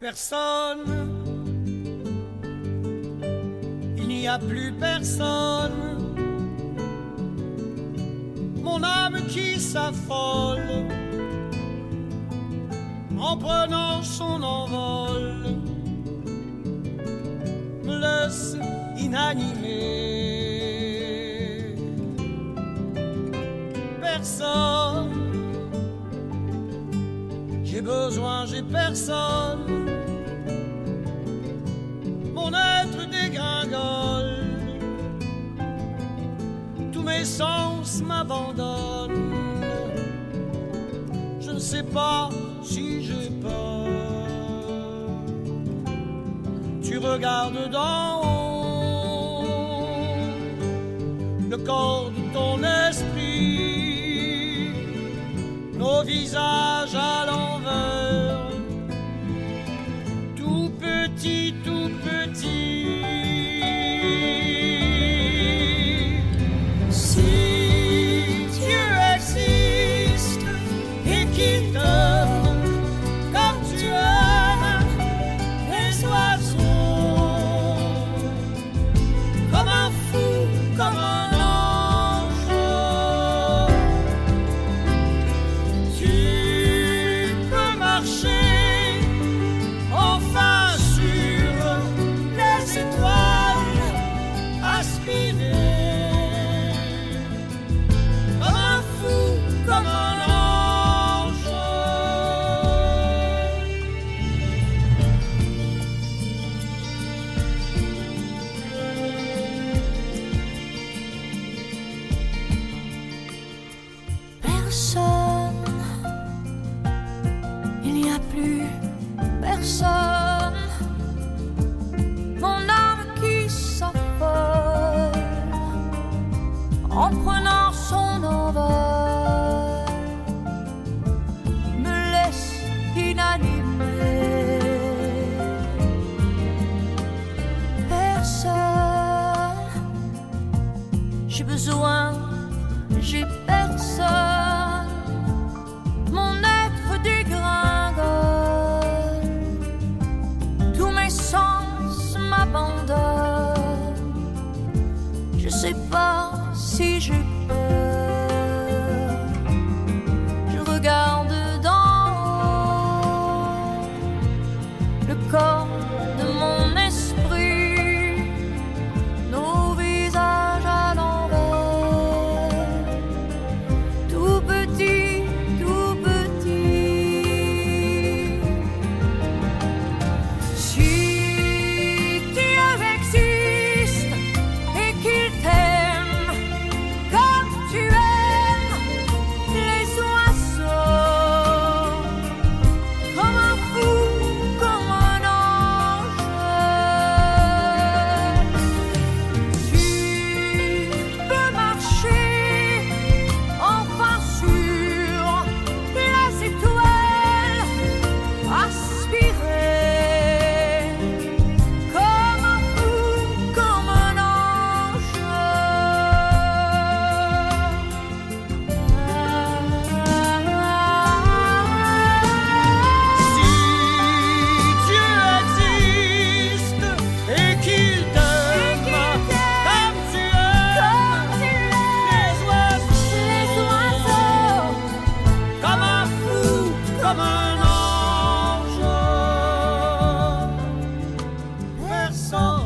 Personne, il n'y a plus personne. Mon âme qui s'affole en prenant son envol me laisse inanimé. Personne, j'ai besoin, j'ai personne. Mon être dégringole, tous mes sens m'abandonnent. Je ne sais pas si j'ai peur. Tu regardes d'en haut le corps de ton esprit, nos visages à l'envers, tout petit, tout petit. Si Dieu existe et qu'il t'aime comme tu aimes les oiseaux, comme un fou, comme un ange, tu peux marcher enfin sur les étoiles, aspirer comme un fou, comme un ange. Personne, il n'y a plus personne. Mon âme qui s'affole en prenant son envol me laisse inanimé. Personne, j'ai besoin, j'ai personne. Mon être dégringole, tous mes sens m'abandonnent. Je sais pas si j'ai peur. Je regarde d'en haut le corps de mon esprit, nos visages à l'envers, tout petit, tout petit. Si Dieu existe et qu'il t'aime comme tu aimes les oiseaux, comme un fou, comme un ange, tu peux marcher enfin sur les étoiles, aspirer comme un fou, comme un ange. Si Dieu existe et qu'il t'aime comme tu aimes les oiseaux, comme un fou, comme un ange. Personne.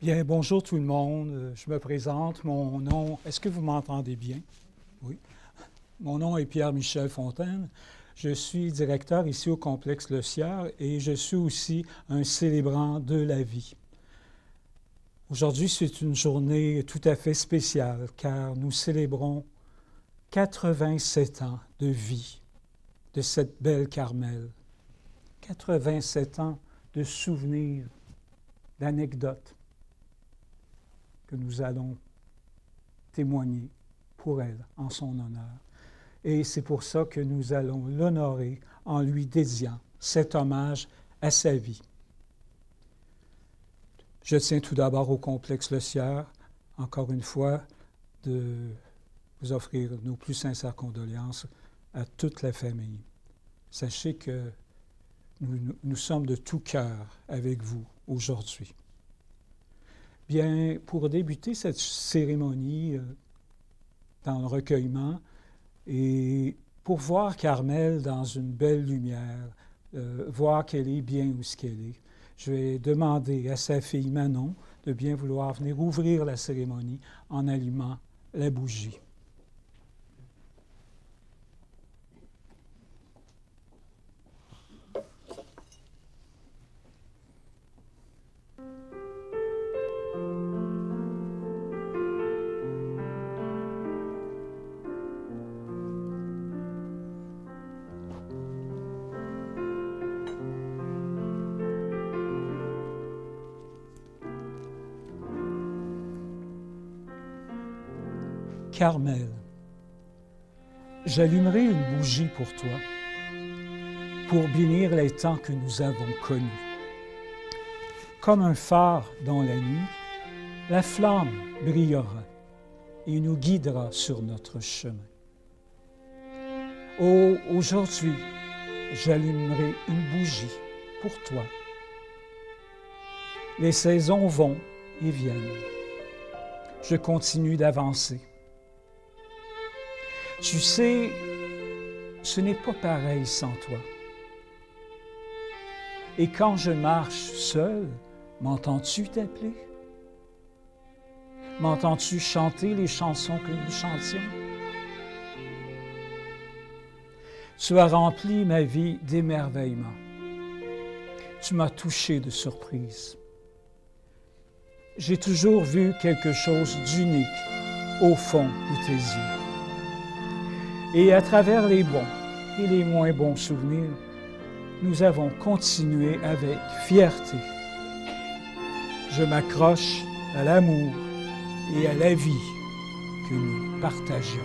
Bien, bonjour tout le monde. Je me présente. Mon nom, est-ce que vous m'entendez bien? Oui. Mon nom est Pierre-Michel Fontaine. Je suis directeur ici au complexe Le Sieur et je suis aussi un célébrant de la vie. Aujourd'hui, c'est une journée tout à fait spéciale car nous célébrons 87 ans de vie de cette belle Carmel. 87 ans de souvenirs, d'anecdotes que nous allons témoigner pour elle en son honneur. Et c'est pour ça que nous allons l'honorer en lui dédiant cet hommage à sa vie. Je tiens tout d'abord au complexe Le Sieur, encore une fois, de vous offrir nos plus sincères condoléances à toute la famille. Sachez que nous sommes de tout cœur avec vous aujourd'hui. Bien, pour débuter cette cérémonie dans le recueillement et pour voir Carmel dans une belle lumière, voir qu'elle est bien où ce qu'elle est, je vais demander à sa fille Manon de bien vouloir venir ouvrir la cérémonie en allumant la bougie. Carmel, j'allumerai une bougie pour toi, pour bénir les temps que nous avons connus. Comme un phare dans la nuit, la flamme brillera et nous guidera sur notre chemin. Oh, aujourd'hui, j'allumerai une bougie pour toi. Les saisons vont et viennent. Je continue d'avancer. Tu sais, ce n'est pas pareil sans toi. Et quand je marche seul, m'entends-tu t'appeler? M'entends-tu chanter les chansons que nous chantions? Tu as rempli ma vie d'émerveillement. Tu m'as touché de surprise. J'ai toujours vu quelque chose d'unique au fond de tes yeux. Et à travers les bons et les moins bons souvenirs, nous avons continué avec fierté. Je m'accroche à l'amour et à la vie que nous partagions.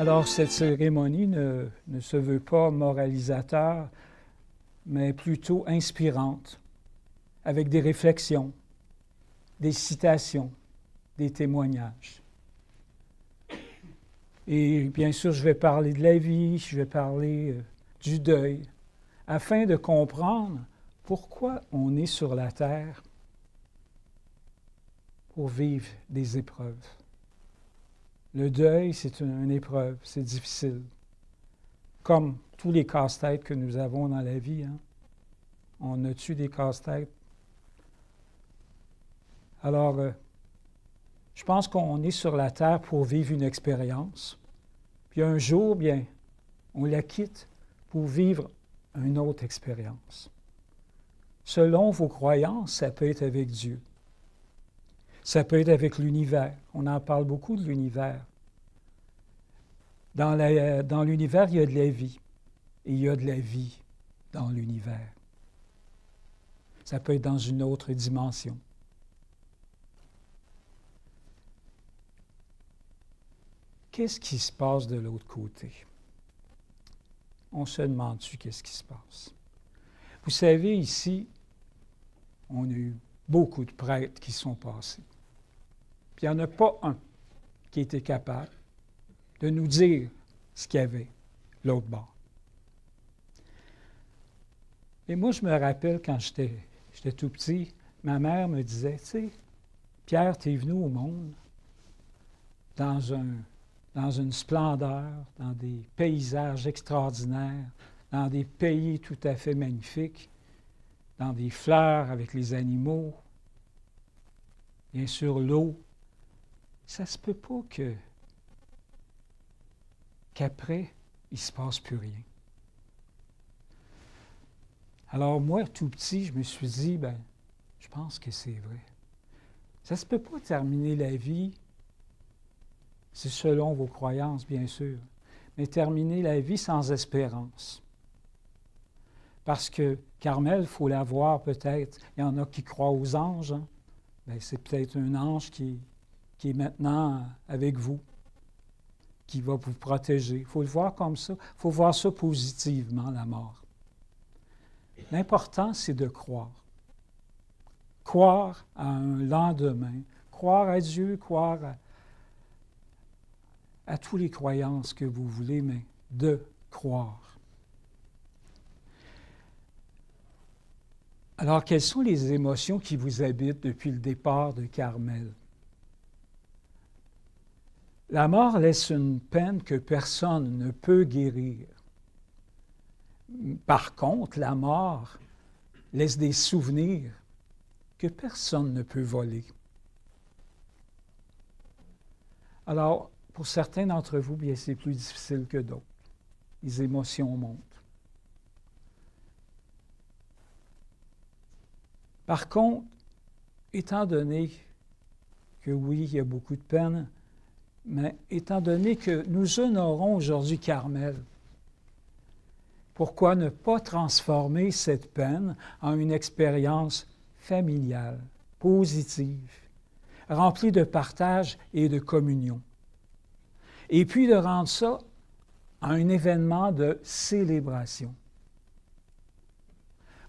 Alors, cette cérémonie ne se veut pas moralisateur, mais plutôt inspirante, avec des réflexions, des citations, des témoignages. Et bien sûr, je vais parler de la vie, je vais parler du deuil, afin de comprendre pourquoi on est sur la terre pour vivre des épreuves. Le deuil, c'est une épreuve, c'est difficile. Comme tous les casse-têtes que nous avons dans la vie. Hein? On a-tu des casse-têtes? Alors, je pense qu'on est sur la terre pour vivre une expérience. Puis un jour, bien, on la quitte pour vivre une autre expérience. Selon vos croyances, ça peut être avec Dieu. Ça peut être avec l'univers. On en parle beaucoup de l'univers. Dans l'univers, il y a de la vie. Et il y a de la vie dans l'univers. Ça peut être dans une autre dimension. Qu'est-ce qui se passe de l'autre côté? On se demande-tu qu'est-ce qui se passe? Vous savez, ici, on a eu beaucoup de prêtres qui sont passés. Puis il n'y en a pas un qui était capable de nous dire ce qu'il y avait l'autre bord. Et moi, je me rappelle quand j'étais tout petit, ma mère me disait, tu sais, Pierre, tu es venu au monde dans une splendeur, dans des paysages extraordinaires, dans des pays tout à fait magnifiques, dans des fleurs avec les animaux, bien sûr l'eau. Ça se peut pas qu'après, il ne se passe plus rien. Alors moi, tout petit, je me suis dit, je pense que c'est vrai. Ça ne se peut pas terminer la vie, c'est selon vos croyances, bien sûr, mais terminer la vie sans espérance. Parce que Carmel, il faut la voir peut-être. Il y en a qui croient aux anges. Hein? Bien, c'est peut-être un ange qui est maintenant avec vous, qui va vous protéger. Il faut le voir comme ça. Il faut voir ça positivement, la mort. L'important, c'est de croire. Croire à un lendemain. Croire à Dieu, croire à toutes les croyances que vous voulez, mais de croire. Alors, quelles sont les émotions qui vous habitent depuis le départ de Carmel? La mort laisse une peine que personne ne peut guérir. Par contre, la mort laisse des souvenirs que personne ne peut voler. Alors, pour certains d'entre vous, bien, c'est plus difficile que d'autres. Les émotions montent. Par contre, étant donné que oui, il y a beaucoup de peine, mais étant donné que nous honorons aujourd'hui Carmel, pourquoi ne pas transformer cette peine en une expérience familiale, positive, remplie de partage et de communion? Et puis de rendre ça un événement de célébration.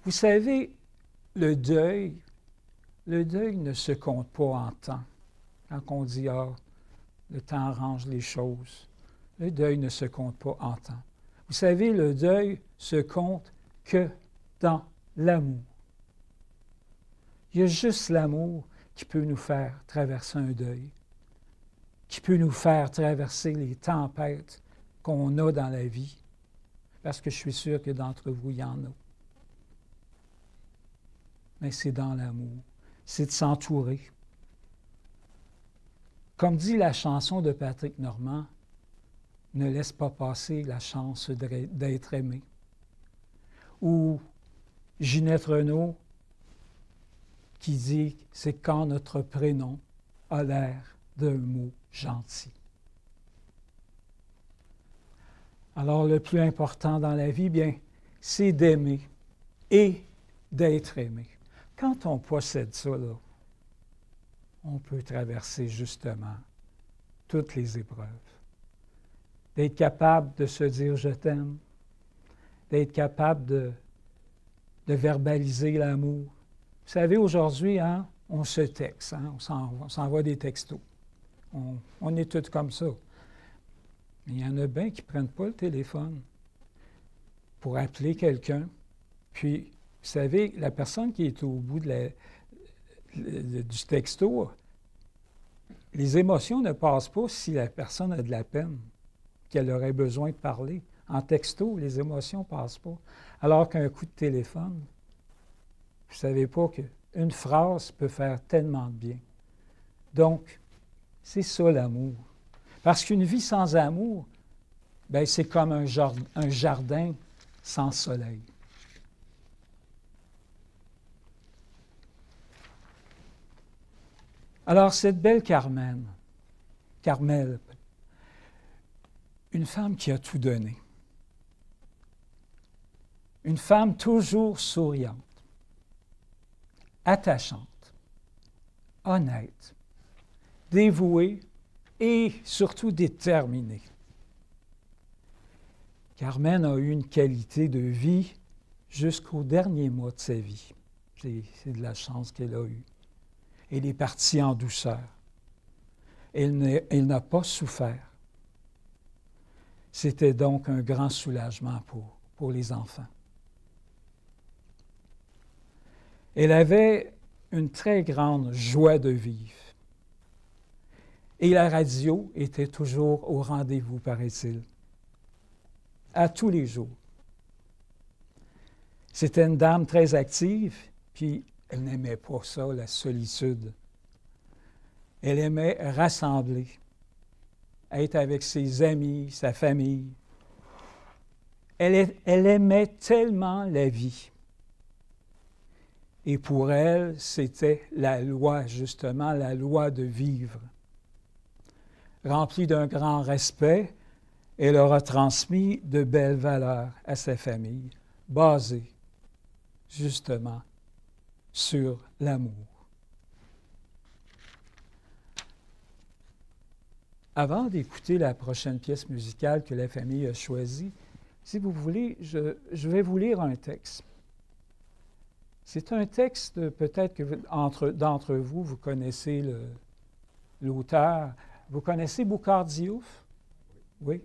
Vous savez, le deuil ne se compte pas en temps. Quand on dit « Ah, le temps arrange les choses », le deuil ne se compte pas en temps. Vous savez, le deuil se compte que dans l'amour. Il y a juste l'amour qui peut nous faire traverser un deuil, qui peut nous faire traverser les tempêtes qu'on a dans la vie, parce que je suis sûr que d'entre vous, il y en a. Mais c'est dans l'amour, c'est de s'entourer. Comme dit la chanson de Patrick Normand, « Ne laisse pas passer la chance d'être aimé ». Ou Ginette Renaud qui dit « C'est quand notre prénom a l'air d'un mot gentil ». Alors le plus important dans la vie, bien, c'est d'aimer et d'être aimé. Quand on possède ça, là, on peut traverser justement toutes les épreuves. D'être capable de se dire « je t'aime », d'être capable de verbaliser l'amour. Vous savez, aujourd'hui, hein, on se texte, hein, on s'envoie des textos. On est tous comme ça. Mais il y en a bien qui ne prennent pas le téléphone pour appeler quelqu'un. Puis, vous savez, la personne qui est au bout du texto, les émotions ne passent pas si la personne a de la peine, qu'elle aurait besoin de parler. En texto, les émotions ne passent pas. Alors qu'un coup de téléphone, vous ne savez pas qu'une phrase peut faire tellement de bien. Donc, c'est ça l'amour. Parce qu'une vie sans amour, bien, c'est comme un jardin sans soleil. Alors, cette belle Carmel, une femme qui a tout donné, une femme toujours souriante, attachante, honnête, dévouée et surtout déterminée. Carmen a eu une qualité de vie jusqu'au dernier mois de sa vie. C'est de la chance qu'elle a eue. Elle est partie en douceur. Elle n'a pas souffert. C'était donc un grand soulagement pour les enfants. Elle avait une très grande joie de vivre. Et la radio était toujours au rendez-vous, paraît-il, à tous les jours. C'était une dame très active, puis elle n'aimait pas ça, la solitude. Elle aimait rassembler, être avec ses amis, sa famille. Elle aimait tellement la vie. Et pour elle, c'était la loi, justement, la loi de vivre. Remplie d'un grand respect, elle aura transmis de belles valeurs à sa famille, basées justement sur l'amour. Avant d'écouter la prochaine pièce musicale que la famille a choisie, si vous voulez, je vais vous lire un texte. C'est un texte, peut-être que d'entre vous, vous connaissez l'auteur. Vous connaissez Boukhar Diouf? Oui.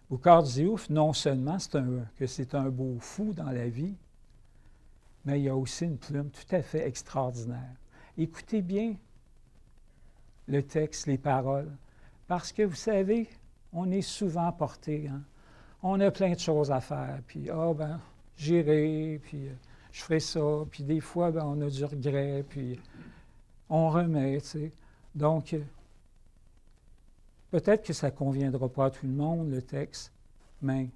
Boukhar Diouf, non seulement c'est un beau fou dans la vie, mais il a aussi une plume tout à fait extraordinaire. Écoutez bien le texte, les paroles, parce que vous savez, on est souvent porté, hein? On a plein de choses à faire, puis j'irai, puis je ferai ça, puis des fois, on a du regret, puis on remet, tu sais. Donc, peut-être que ça ne conviendra pas à tout le monde, le texte, mais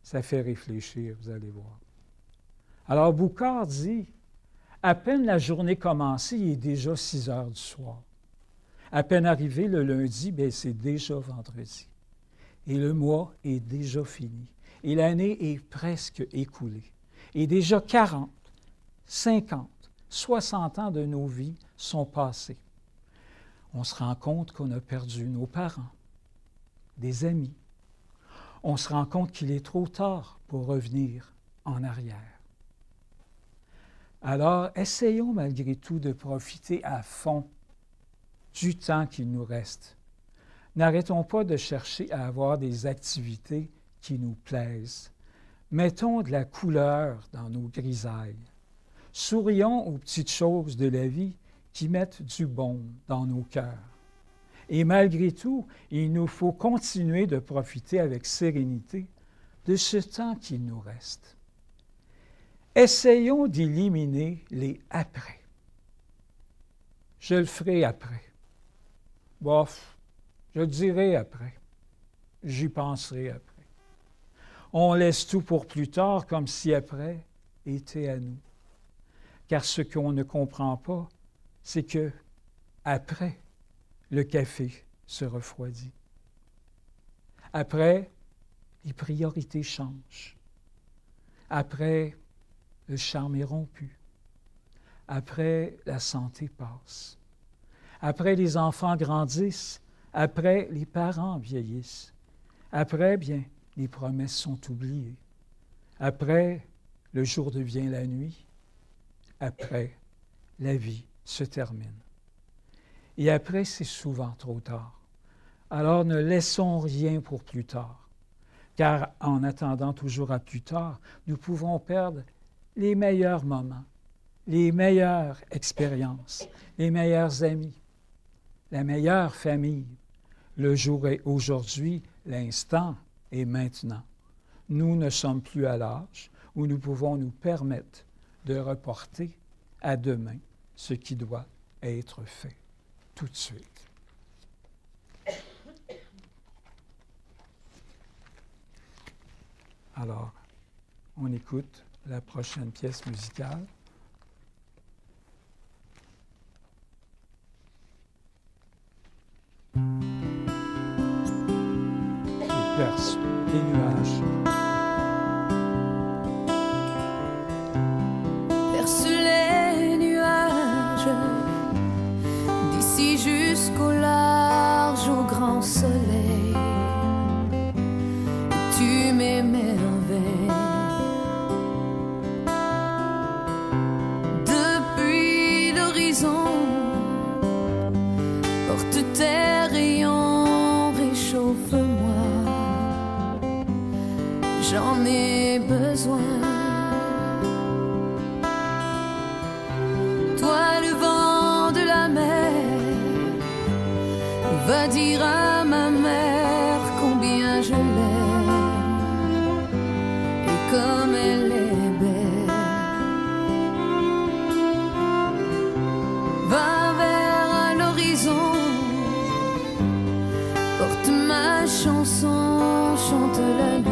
ça fait réfléchir, vous allez voir. Alors, Boukhar dit, à peine la journée commencée, il est déjà 6 heures du soir. À peine arrivé le lundi, c'est déjà vendredi. Et le mois est déjà fini. Et l'année est presque écoulée. Et déjà 40, 50, 60 ans de nos vies sont passés. On se rend compte qu'on a perdu nos parents, des amis. On se rend compte qu'il est trop tard pour revenir en arrière. Alors, essayons malgré tout de profiter à fond du temps qu'il nous reste. N'arrêtons pas de chercher à avoir des activités qui nous plaisent. Mettons de la couleur dans nos grisailles. Sourions aux petites choses de la vie qui mettent du baume dans nos cœurs. Et malgré tout, il nous faut continuer de profiter avec sérénité de ce temps qu'il nous reste. Essayons d'éliminer les après. Je le ferai après. Bof, je le dirai après. J'y penserai après. On laisse tout pour plus tard comme si après était à nous. Car ce qu'on ne comprend pas, c'est que après, le café se refroidit. Après, les priorités changent. Après, le charme est rompu. Après, la santé passe. Après, les enfants grandissent. Après, les parents vieillissent. Après, bien, les promesses sont oubliées. Après, le jour devient la nuit. Après, la vie se termine. Et après, c'est souvent trop tard. Alors, ne laissons rien pour plus tard. Car en attendant toujours à plus tard, nous pouvons perdre les meilleurs moments, les meilleures expériences, les meilleurs amis, la meilleure famille. Le jour est aujourd'hui, l'instant est maintenant. Nous ne sommes plus à l'âge où nous pouvons nous permettre de reporter à demain ce qui doit être fait tout de suite. Alors, on écoute la prochaine pièce musicale. Les perses, les nuages. Perce les nuages, d'ici jusqu'au large, au grand soleil. Tu m'émerveilles. Depuis l'horizon, porte tes rayons, réchauffe-moi. J'en ai besoin. Toi, le vent de la mer, va dire à ma mère combien je l'aime et comme elle est belle. Va vers l'horizon, porte ma chanson, chante-la lui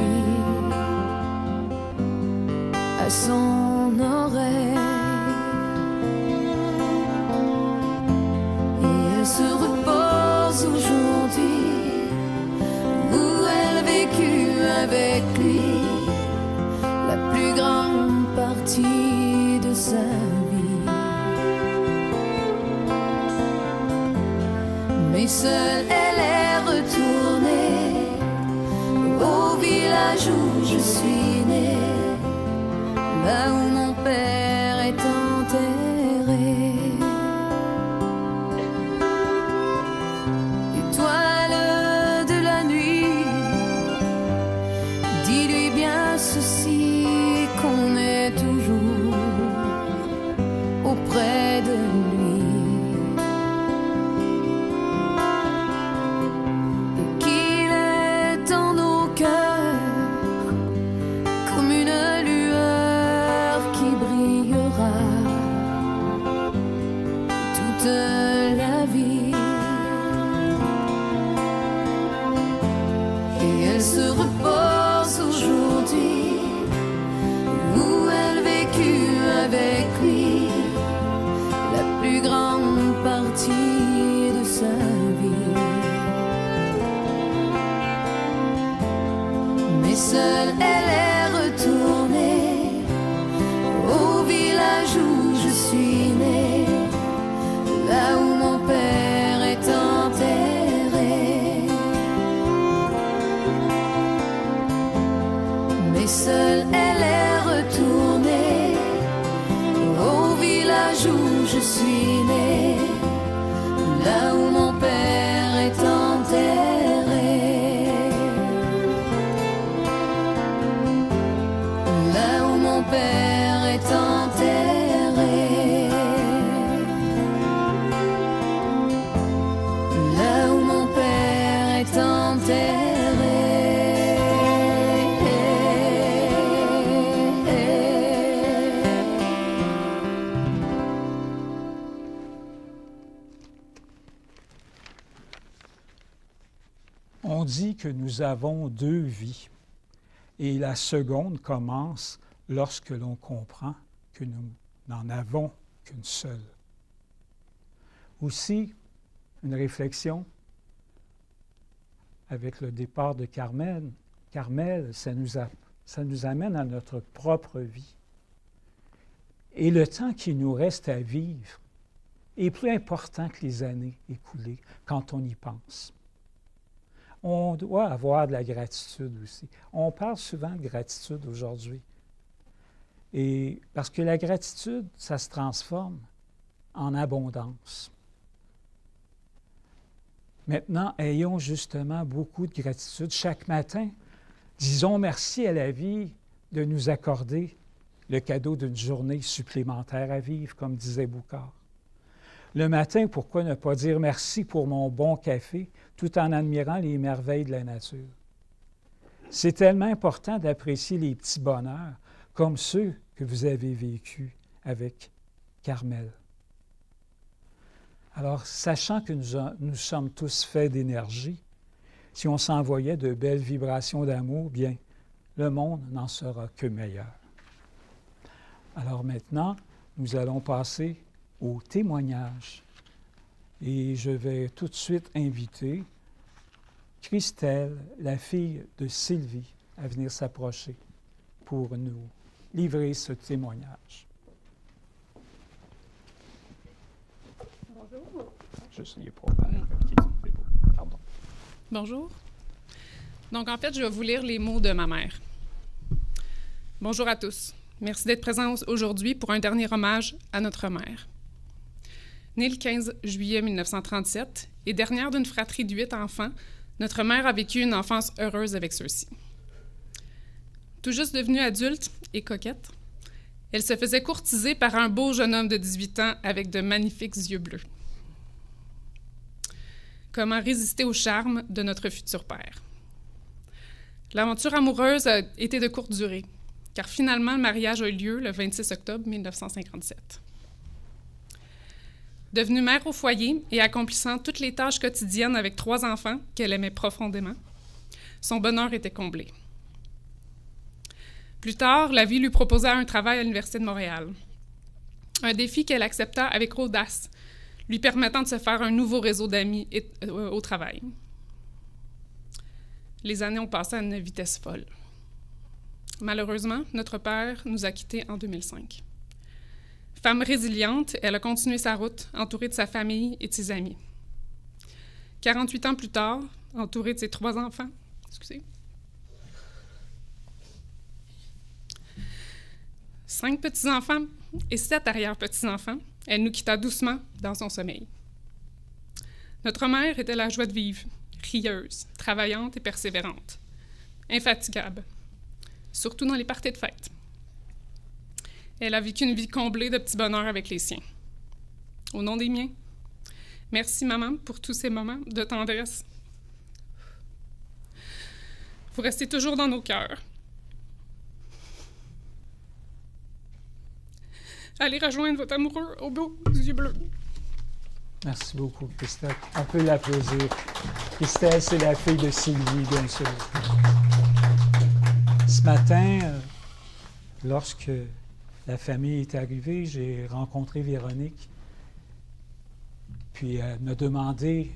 à son oreille. Et elle se repose aujourd'hui où elle a vécu avec lui la plus grande partie Mais seule elle est retournée au village où je suis née, là où mon père est enterré. Étoile de la nuit, dis-lui bien ceci, qu'on est toujours auprès de lui. Et qu'il est dans nos cœurs comme une lueur qui brillera toute la vie. Et elle se repose aujourd'hui où elle vécut avec lui la plus grande partie de sa vie. Mais seule elle est retournée au village où je suis née, là où mon père est enterré. Mais seule elle est retournée au village où je suis née, là où mon père est enterré. Là où mon père est enterré. Là où mon père est enterré. On dit que nous avons deux vies et la seconde commence lorsque l'on comprend que nous n'en avons qu'une seule. Aussi, une réflexion avec le départ de Carmel, ça nous amène à notre propre vie. Et le temps qui nous reste à vivre est plus important que les années écoulées quand on y pense. On doit avoir de la gratitude aussi. On parle souvent de gratitude aujourd'hui. Et parce que la gratitude, ça se transforme en abondance. Maintenant, ayons justement beaucoup de gratitude. Chaque matin, disons merci à la vie de nous accorder le cadeau d'une journée supplémentaire à vivre, comme disait Boucard. Le matin, pourquoi ne pas dire merci pour mon bon café, tout en admirant les merveilles de la nature? C'est tellement important d'apprécier les petits bonheurs, comme ceux que vous avez vécus avec Carmel. Alors, sachant que nous sommes tous faits d'énergie, si on s'envoyait de belles vibrations d'amour, bien, le monde n'en sera que meilleur. Alors maintenant, nous allons passer au témoignage. Et je vais tout de suite inviter Christelle, la fille de Sylvie, à venir s'approcher pour nous livrer ce témoignage. Bonjour. Pardon. Bonjour. Donc, en fait, je vais vous lire les mots de ma mère. Bonjour à tous. Merci d'être présents aujourd'hui pour un dernier hommage à notre mère. Née le 15 juillet 1937 et dernière d'une fratrie de 8 enfants, notre mère a vécu une enfance heureuse avec ceux-ci. Tout juste devenue adulte et coquette, elle se faisait courtiser par un beau jeune homme de 18 ans avec de magnifiques yeux bleus. Comment résister au charme de notre futur père? L'aventure amoureuse a été de courte durée, car finalement, le mariage a eu lieu le 26 octobre 1957. Devenue mère au foyer et accomplissant toutes les tâches quotidiennes avec 3 enfants qu'elle aimait profondément, son bonheur était comblé. Plus tard, la vie lui proposa un travail à l'Université de Montréal. Un défi qu'elle accepta avec audace, lui permettant de se faire un nouveau réseau d'amis au travail. Les années ont passé à une vitesse folle. Malheureusement, notre père nous a quittés en 2005. Femme résiliente, elle a continué sa route, entourée de sa famille et de ses amis. 48 ans plus tard, entourée de ses 3 enfants, excusez, 5 petits-enfants et 7 arrière-petits-enfants, elle nous quitta doucement dans son sommeil. Notre mère était la joie de vivre, rieuse, travaillante et persévérante, infatigable, surtout dans les parties de fête. Elle a vécu une vie comblée de petits bonheurs avec les siens. Au nom des miens, merci, maman, pour tous ces moments de tendresse. Vous restez toujours dans nos cœurs. Allez rejoindre votre amoureux au bout des yeux bleus. Merci beaucoup, Christelle. On peut l'applaudir. Christelle, c'est la fille de Sylvie, bien sûr. Ce matin, lorsque la famille est arrivée, j'ai rencontré Véronique. Puis elle m'a demandé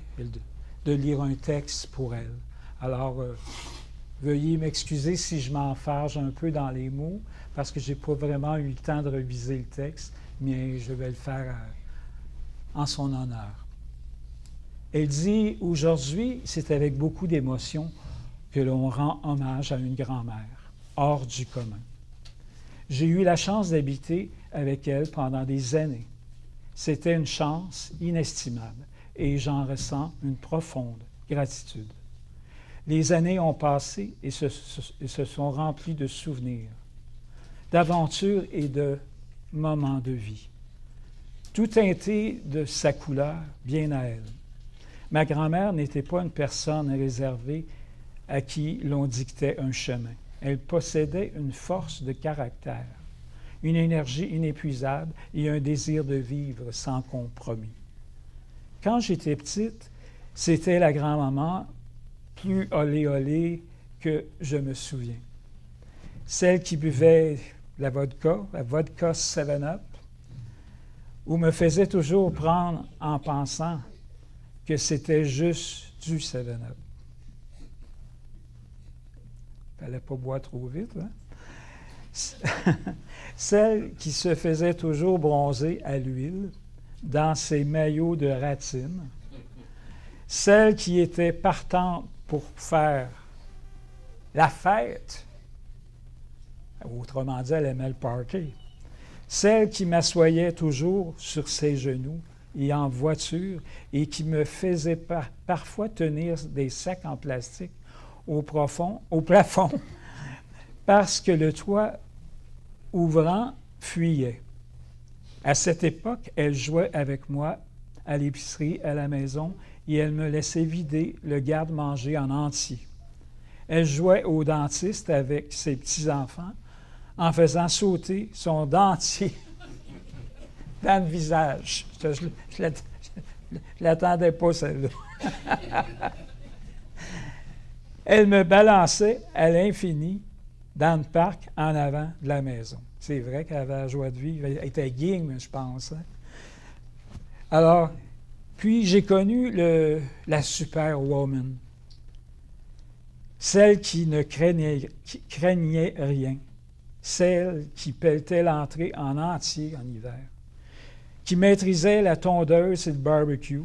de lire un texte pour elle. Alors, veuillez m'excuser si je m'enfarge un peu dans les mots, parce que je n'ai pas vraiment eu le temps de réviser le texte, mais je vais le faire en son honneur. Elle dit, aujourd'hui, c'est avec beaucoup d'émotion que l'on rend hommage à une grand-mère, hors du commun. J'ai eu la chance d'habiter avec elle pendant des années. C'était une chance inestimable et j'en ressens une profonde gratitude. Les années ont passé et se sont remplies de souvenirs, d'aventures et de moments de vie. Tout teinté de sa couleur, bien à elle. Ma grand-mère n'était pas une personne réservée à qui l'on dictait un chemin. Elle possédait une force de caractère, une énergie inépuisable et un désir de vivre sans compromis. Quand j'étais petite, c'était la grand-maman plus olé que je me souviens. Celle qui buvait la vodka 7-Up, ou me faisait toujours prendre en pensant que c'était juste du 7-Up. Il ne fallait pas boire trop vite, hein? Celle qui se faisait toujours bronzer à l'huile dans ses maillots de ratine. Celle qui était partante pour faire la fête. Autrement dit, elle aimait le party. Celle qui m'assoyait toujours sur ses genoux et en voiture et qui me faisait parfois tenir des sacs en plastique au plafond parce que le toit ouvrant fuyait. À cette époque, elle jouait avec moi à l'épicerie, à la maison, et elle me laissait vider le garde-manger en entier. Elle jouait au dentiste avec ses petits-enfants en faisant sauter son dentier dans le visage. Je ne l'attendais pas, celle-là. Elle me balançait à l'infini dans le parc en avant de la maison. C'est vrai qu'elle avait la joie de vivre. Elle était game, je pense. Hein? Alors, puis j'ai connu la superwoman, celle qui ne craignait rien, celle qui pelletait l'entrée en entier en hiver, qui maîtrisait la tondeuse et le barbecue,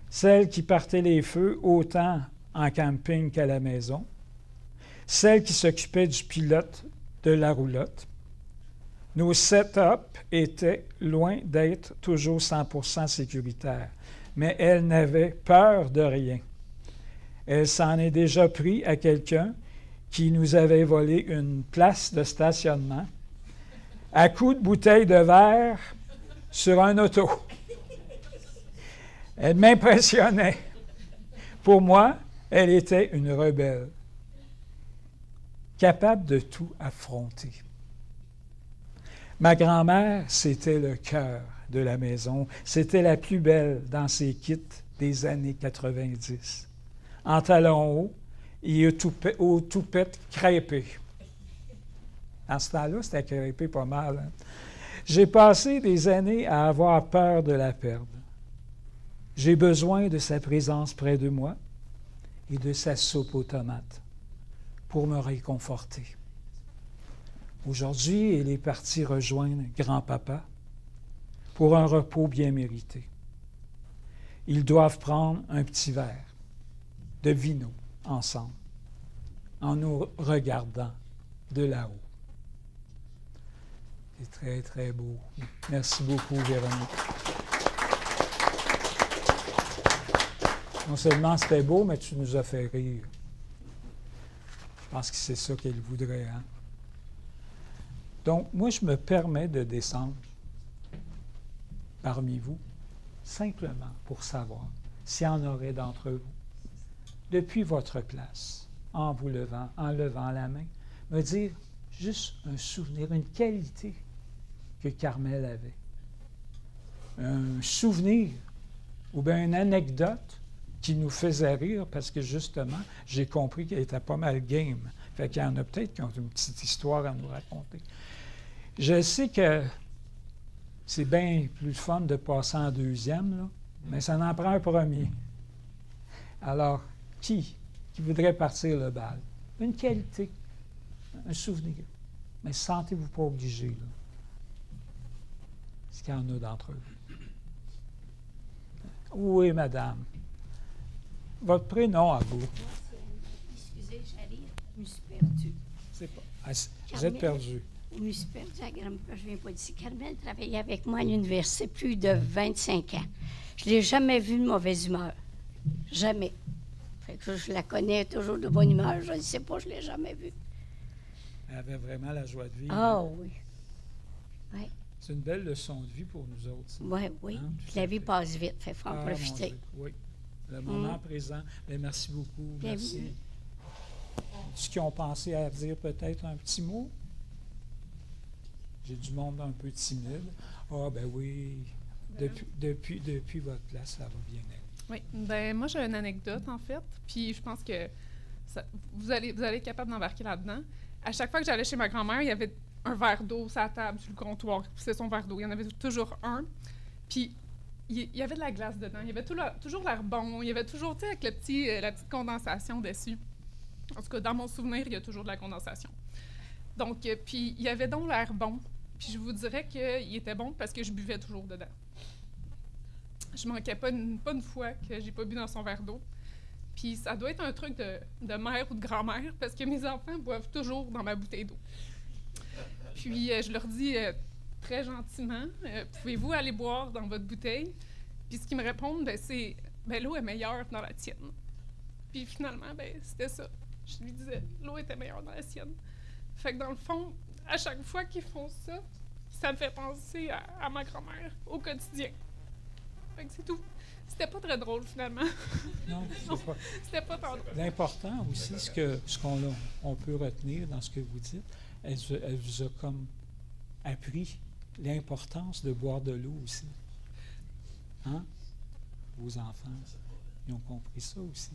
celle qui partait les feux autant en camping qu'à la maison, celle qui s'occupait du pilote de la roulotte. Nos setups étaient loin d'être toujours 100% sécuritaires, mais elle n'avait peur de rien. Elle s'en est déjà pris à quelqu'un qui nous avait volé une place de stationnement à coups de bouteille de verre sur un auto. Elle m'impressionnait. Pour moi, elle était une rebelle, capable de tout affronter. Ma grand-mère, c'était le cœur de la maison. C'était la plus belle dans ses kits des années 90. En talons hauts et aux toupettes crêpées. En ce temps-là, c'était crêpé pas mal. Hein? J'ai passé des années à avoir peur de la perdre. J'ai besoin de sa présence près de moi et de sa soupe aux tomates pour me réconforter. Aujourd'hui, elle est partie rejoindre grand-papa pour un repos bien mérité. Ils doivent prendre un petit verre. de vino ensemble, en nous regardant de là-haut. C'est très, très beau. Merci beaucoup, Véronique. Non seulement c'était beau, mais tu nous as fait rire. Je pense que c'est ça qu'elle voudrait, hein? Donc, moi, je me permets de descendre parmi vous, simplement pour savoir s'il y en aurait d'entre vous, depuis votre place, en vous levant, en levant la main, me dire juste un souvenir, une qualité que Carmel avait. Un souvenir ou bien une anecdote qui nous faisait rire parce que justement, j'ai compris qu'elle était pas mal game. Fait qu'il y en a peut-être qui ont une petite histoire à nous raconter. Je sais que c'est bien plus fun de passer en deuxième, là, mais ça en prend un premier. Alors, qui voudrait partir le bal? Une qualité, un souvenir. Mais sentez-vous pas obligé, là. Est-ce qu'il y en a d'entre vous? Oui, madame. Votre prénom à vous? Excusez, j'arrive. Je me suis perdue. C'est pas. Vous êtes perdu. Je me suis perdue à Grand-Père, je ne viens pas d'ici. Carmel travaillait avec moi à l'université plus de 25 ans. Je ne l'ai jamais vue de mauvaise humeur. Jamais. Fait que je la connais toujours de bonne humeur. Je ne sais pas, je ne l'ai jamais vue. Elle avait vraiment la joie de vivre. Ah oui. Oui. C'est une belle leçon de vie pour nous autres. Ça. Oui. Hein, La vie passe vite, fait faut en mon profiter. Dieu, oui. Le moment présent. Bien, merci beaucoup. Bien Merci. vu. Est-ce qu'ils ont pensé à dire peut-être un petit mot? J'ai du monde un peu timide. Ah, ben oui. Depuis votre place, ça va bien aller. Oui, ben moi j'ai une anecdote en fait, puis je pense que vous allez être capable d'embarquer là-dedans. À chaque fois que j'allais chez ma grand-mère, il y avait un verre d'eau sur la table, sur le comptoir. C'est son verre d'eau. Il y en avait toujours un. Puis il y avait de la glace dedans. Il y avait toujours l'air bon. Il y avait toujours, tu sais, avec la petite condensation dessus. En tout cas, dans mon souvenir, il y a toujours de la condensation. Donc, puis il y avait donc l'air bon. Puis je vous dirais qu'il était bon parce que je buvais toujours dedans. Je manquais pas une fois que j'ai pas bu dans son verre d'eau. Puis ça doit être un truc de mère ou de grand-mère parce que mes enfants boivent toujours dans ma bouteille d'eau. Puis je leur dis très gentiment, pouvez-vous aller boire dans votre bouteille? Puis ce qu'ils me répondent, c'est l'eau est meilleure dans la tienne. Puis finalement, c'était ça. Je lui disais, l'eau était meilleure dans la sienne. Fait que dans le fond, à chaque fois qu'ils font ça, ça me fait penser à ma grand-mère au quotidien. Fait que c'est tout. C'était pas très drôle, finalement. Non, pas. C'était pas tant drôle. L'important aussi, ce qu'on peut retenir dans ce que vous dites, elle vous a comme appris l'importance de boire de l'eau aussi. Hein? Vos enfants, ils ont compris ça aussi.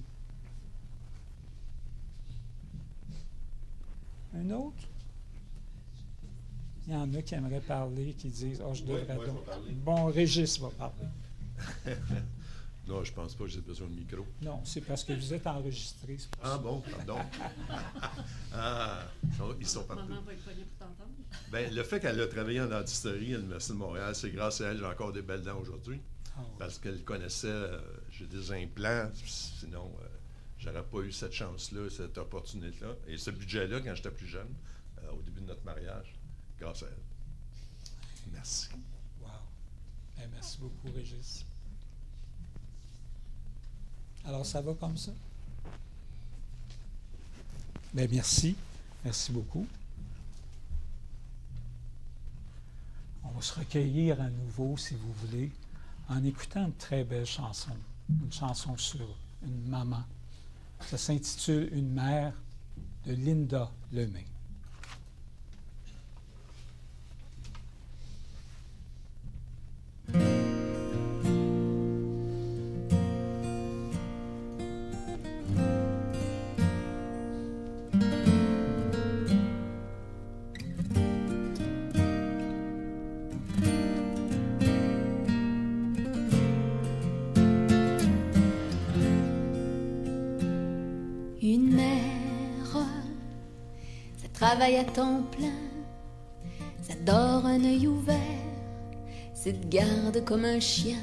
Un autre? Il y en a qui aimeraient parler, qui disent « Ah, je devrais donc... » Bon, Régis va parler. Non, je pense pas que j'ai besoin de micro. Non, c'est parce que vous êtes enregistré. Ah bon, pardon. Ils sont partout. Maman va être pognée pour t'entendre. Bien, le fait qu'elle a travaillé en dentisterie à l'Université de Montréal, c'est grâce à elle que j'ai encore des belles dents aujourd'hui. Oh. Parce qu'elle connaissait, j'ai des implants, sinon, j'aurais pas eu cette chance-là, cette opportunité-là. Et ce budget-là, quand j'étais plus jeune, au début de notre mariage, grâce à elle. Merci. Wow. Bien, merci beaucoup, Régis. Alors, ça va comme ça? Bien, merci. Merci beaucoup. On va se recueillir à nouveau, si vous voulez, en écoutant une très belle chanson. Une chanson sur une maman. Ça s'intitule « Une mère » de Linda Lemay. Une mère, ça travaille à temps plein, ça dort un œil ouvert, ça te garde comme un chien,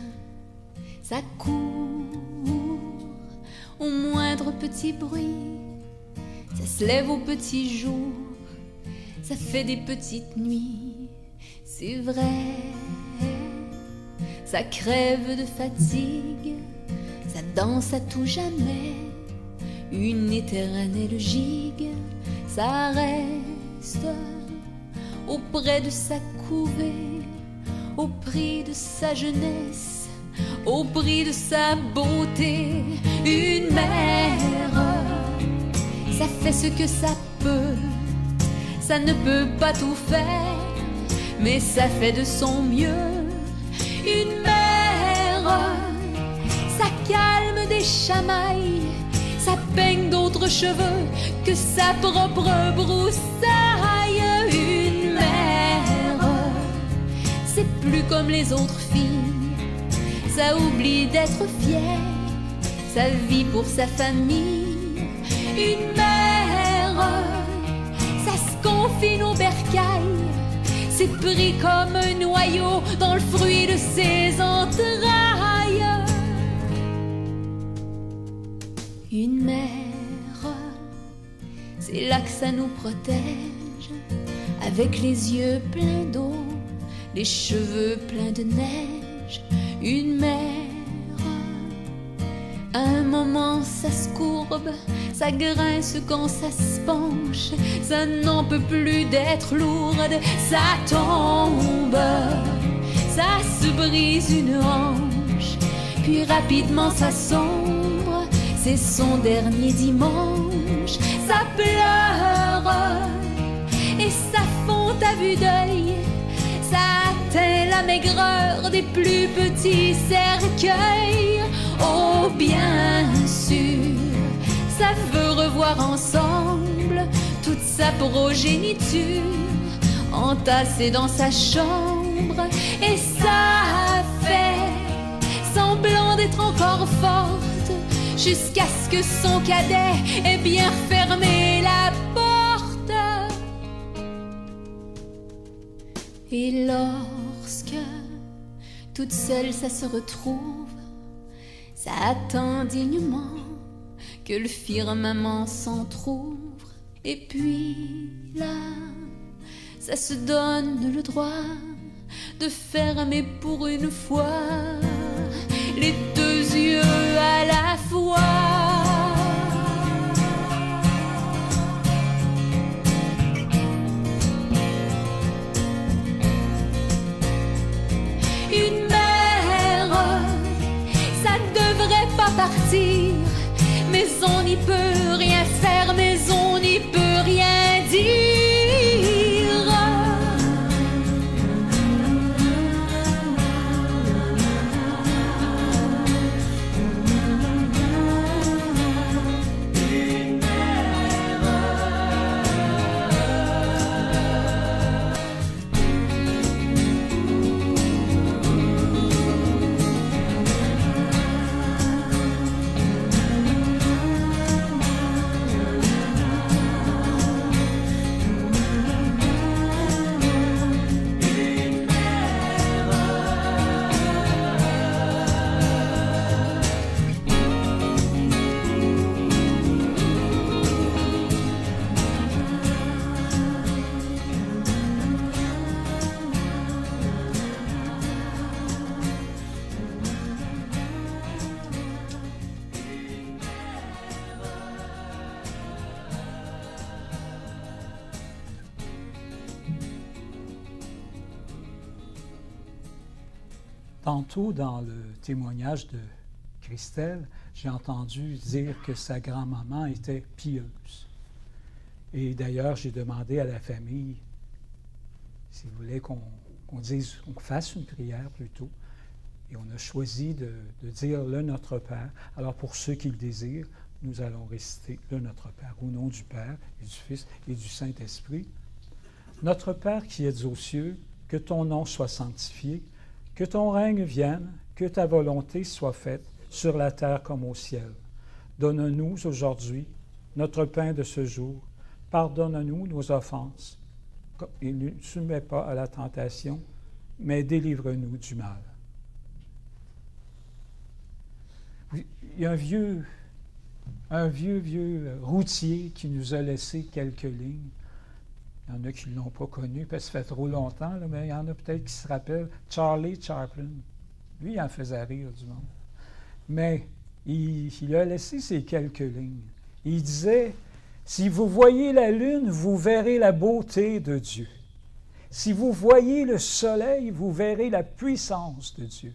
ça court au moindre petits bruits, ça se lève au petit jour, ça fait des petites nuits, c'est vrai. Ça crève de fatigue, ça danse à tout jamais, une éternelle gigue, ça reste auprès de sa couvée, au prix de sa jeunesse, au prix de sa beauté. Une mère, ça fait ce que ça peut, ça ne peut pas tout faire, mais ça fait de son mieux. Une mère, ça calme des chamailles, ça peigne d'autres cheveux que sa propre broussaille. Une mère, c'est plus comme les autres filles, ça oublie d'être fière, ça vit pour sa famille. Une mère, ça se confine au bercail, c'est pris comme un noyau dans le fruit de ses entrailles. Une mère, c'est là que ça nous protège, avec les yeux pleins d'eau, les cheveux pleins de neige. Une mère, à un moment ça se courbe, ça grince quand ça se penche, ça n'en peut plus d'être lourde, ça tombe, ça se brise une hanche, puis rapidement ça sombre, c'est son dernier dimanche. Ça pleure et ça fond à vue d'œil, ça atteint la maigreur des plus petits cercueils. Oh bien sûr, ça veut revoir ensemble toute sa progéniture entassée dans sa chambre, et ça fait semblant d'être encore forte jusqu'à ce que son cadet ait bien fermé la porte. Et lorsque toute seule ça se retrouve, ça attend dignement que le firmament s'entr'ouvre, et puis là, ça se donne le droit de fermer pour une fois les deux yeux à la fois. Une mère, ça devrait pas partir, mais on n'y peut rien faire, mais on n'y peut rien dire. Tantôt, dans le témoignage de Christelle, j'ai entendu dire que sa grand-maman était pieuse. Et d'ailleurs, j'ai demandé à la famille s'ils voulaient qu'on fasse une prière plutôt. Et on a choisi de dire le Notre Père. Alors, pour ceux qui le désirent, nous allons réciter le Notre Père. Au nom du Père, et du Fils, et du Saint-Esprit. Notre Père qui es aux cieux, que ton nom soit sanctifié, que ton règne vienne, que ta volonté soit faite, sur la terre comme au ciel. Donne-nous aujourd'hui notre pain de ce jour. Pardonne-nous nos offenses. Et ne nous soumets pas à la tentation, mais délivre-nous du mal. Il y a un vieux routier qui nous a laissé quelques lignes. Il y en a qui ne l'ont pas connu parce que ça fait trop longtemps, là, mais il y en a peut-être qui se rappellent. Charlie Chaplin. Lui, il en faisait rire du monde. Mais il a laissé ces quelques lignes. Il disait, « Si vous voyez la lune, vous verrez la beauté de Dieu. Si vous voyez le soleil, vous verrez la puissance de Dieu.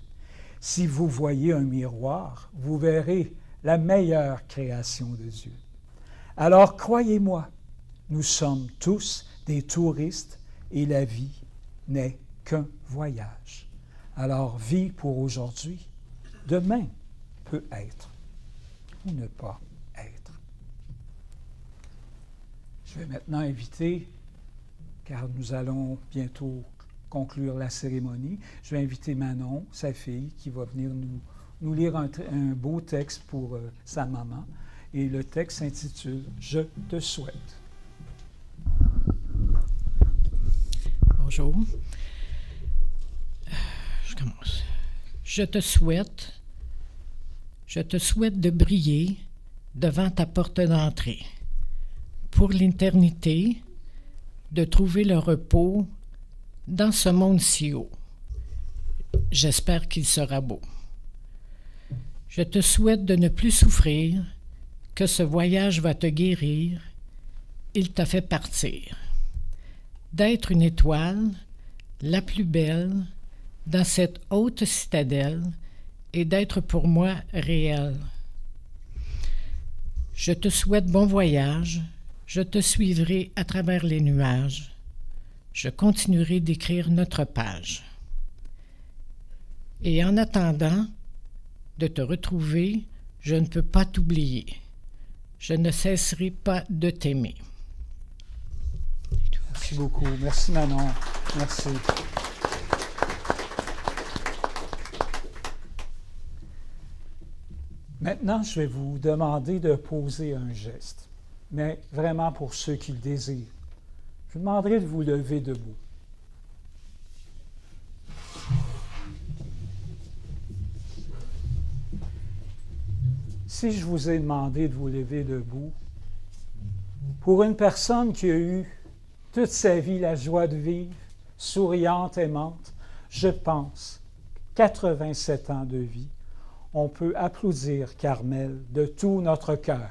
Si vous voyez un miroir, vous verrez la meilleure création de Dieu. Alors croyez-moi, nous sommes tous des touristes et la vie n'est qu'un voyage. Alors vie pour aujourd'hui, demain peut être ou ne pas être. » Je vais maintenant inviter, car nous allons bientôt conclure la cérémonie, je vais inviter Manon, sa fille, qui va venir nous lire un beau texte pour sa maman. Et le texte s'intitule « Je te souhaite ». Bonjour. Je commence. Je te souhaite de briller devant ta porte d'entrée, pour l'éternité, de trouver le repos dans ce monde si haut. J'espère qu'il sera beau. Je te souhaite de ne plus souffrir, que ce voyage va te guérir, il t'a fait partir. D'être une étoile, la plus belle, dans cette haute citadelle, et d'être pour moi réel. Je te souhaite bon voyage, je te suivrai à travers les nuages, je continuerai d'écrire notre page. Et en attendant de te retrouver, je ne peux pas t'oublier, je ne cesserai pas de t'aimer. Merci beaucoup. Merci Manon. Merci. Maintenant, je vais vous demander de poser un geste, mais vraiment pour ceux qui le désirent. Je vous demanderai de vous lever debout. Si je vous ai demandé de vous lever debout, pour une personne qui a eu toute sa vie la joie de vivre, souriante, aimante, je pense, 87 ans de vie, on peut applaudir Carmel de tout notre cœur.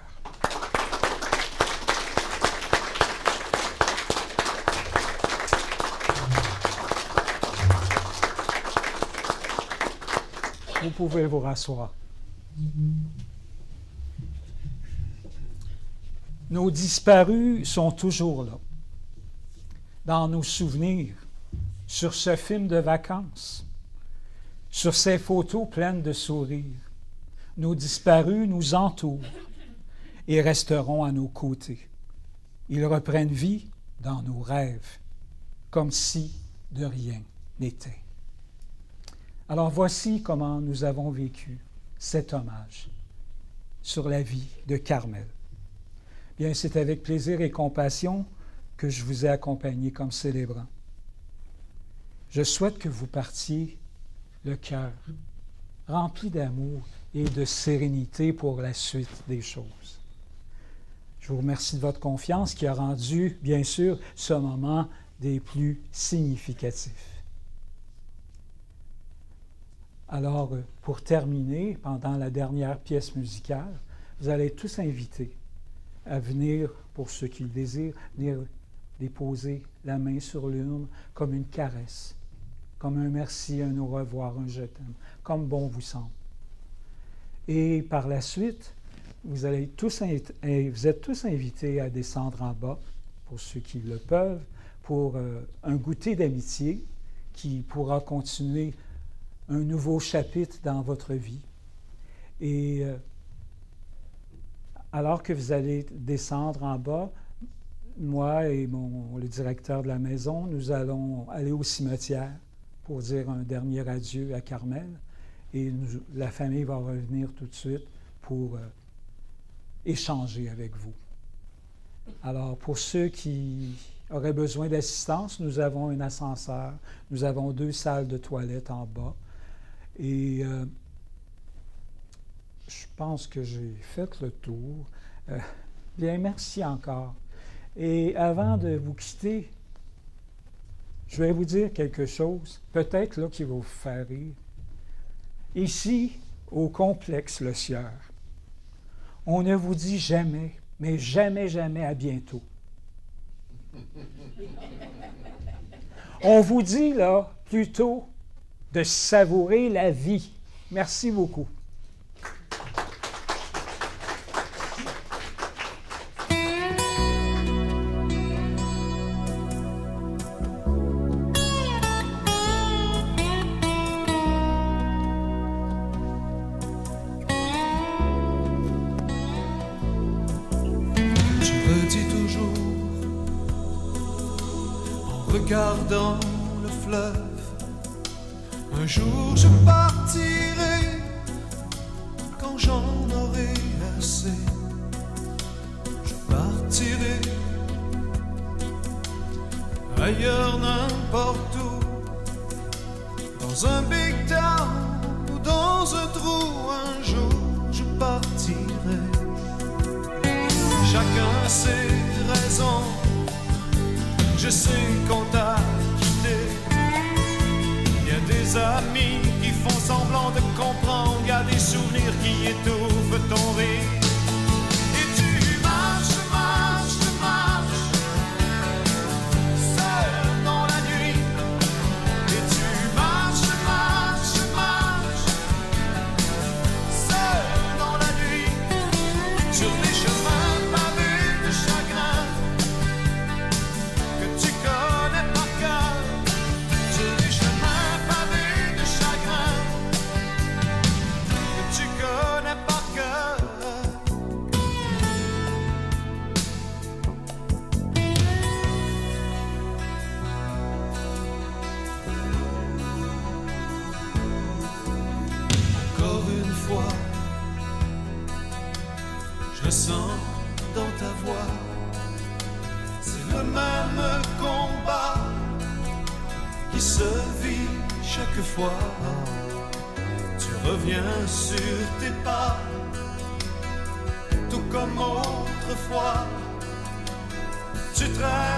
Vous pouvez vous rasseoir. Nos disparus sont toujours là, dans nos souvenirs, sur ce film de vacances, sur ces photos pleines de sourires. Nos disparus nous entourent et resteront à nos côtés. Ils reprennent vie dans nos rêves, comme si de rien n'était. Alors voici comment nous avons vécu cet hommage sur la vie de Carmel. Bien, c'est avec plaisir et compassion que je vous ai accompagné comme célébrant. Je souhaite que vous partiez le cœur rempli d'amour et de sérénité pour la suite des choses. Je vous remercie de votre confiance qui a rendu, bien sûr, ce moment des plus significatifs. Alors, pour terminer, pendant la dernière pièce musicale, vous allez être tous invités à venir, pour ceux qui le désirent, venir déposer la main sur l'urne comme une caresse, comme un merci, un au revoir, un je t'aime, comme bon vous semble. Et par la suite, vous êtes tous invités à descendre en bas, pour ceux qui le peuvent, pour un goûter d'amitié qui pourra continuer un nouveau chapitre dans votre vie. Et alors que vous allez descendre en bas, moi et le directeur de la maison, nous allons aller au cimetière pour dire un dernier adieu à Carmel. Et la famille va revenir tout de suite pour échanger avec vous. Alors, pour ceux qui auraient besoin d'assistance, nous avons un ascenseur, nous avons 2 salles de toilette en bas. Et pense que j'ai fait le tour. Bien, merci encore. Et avant de vous quitter, je vais vous dire quelque chose, peut-être là qui va vous faire rire. Ici, au complexe Le Sieur, on ne vous dit jamais, mais jamais, jamais à bientôt. On vous dit là plutôt de savourer la vie. Merci beaucoup. Regardant le fleuve, un jour je partirai quand j'en aurai assez. Je partirai ailleurs, n'importe où, dans un big town ou dans un trou. Un jour je partirai. Chacun ses raisons. Je sais qu'on t'a quitté. Il y a des amis qui font semblant de comprendre. Il y a des souvenirs qui étouffent ton rire. Et tu marches, marches, marches, seul dans la nuit. Et tu marches, marches, marches, seul dans la nuit. Sur des chemins pavés de chagrin. Je sens dans ta voix, c'est le même combat qui se vit chaque fois. Tu reviens sur tes pas, tout comme autrefois. Tu traînes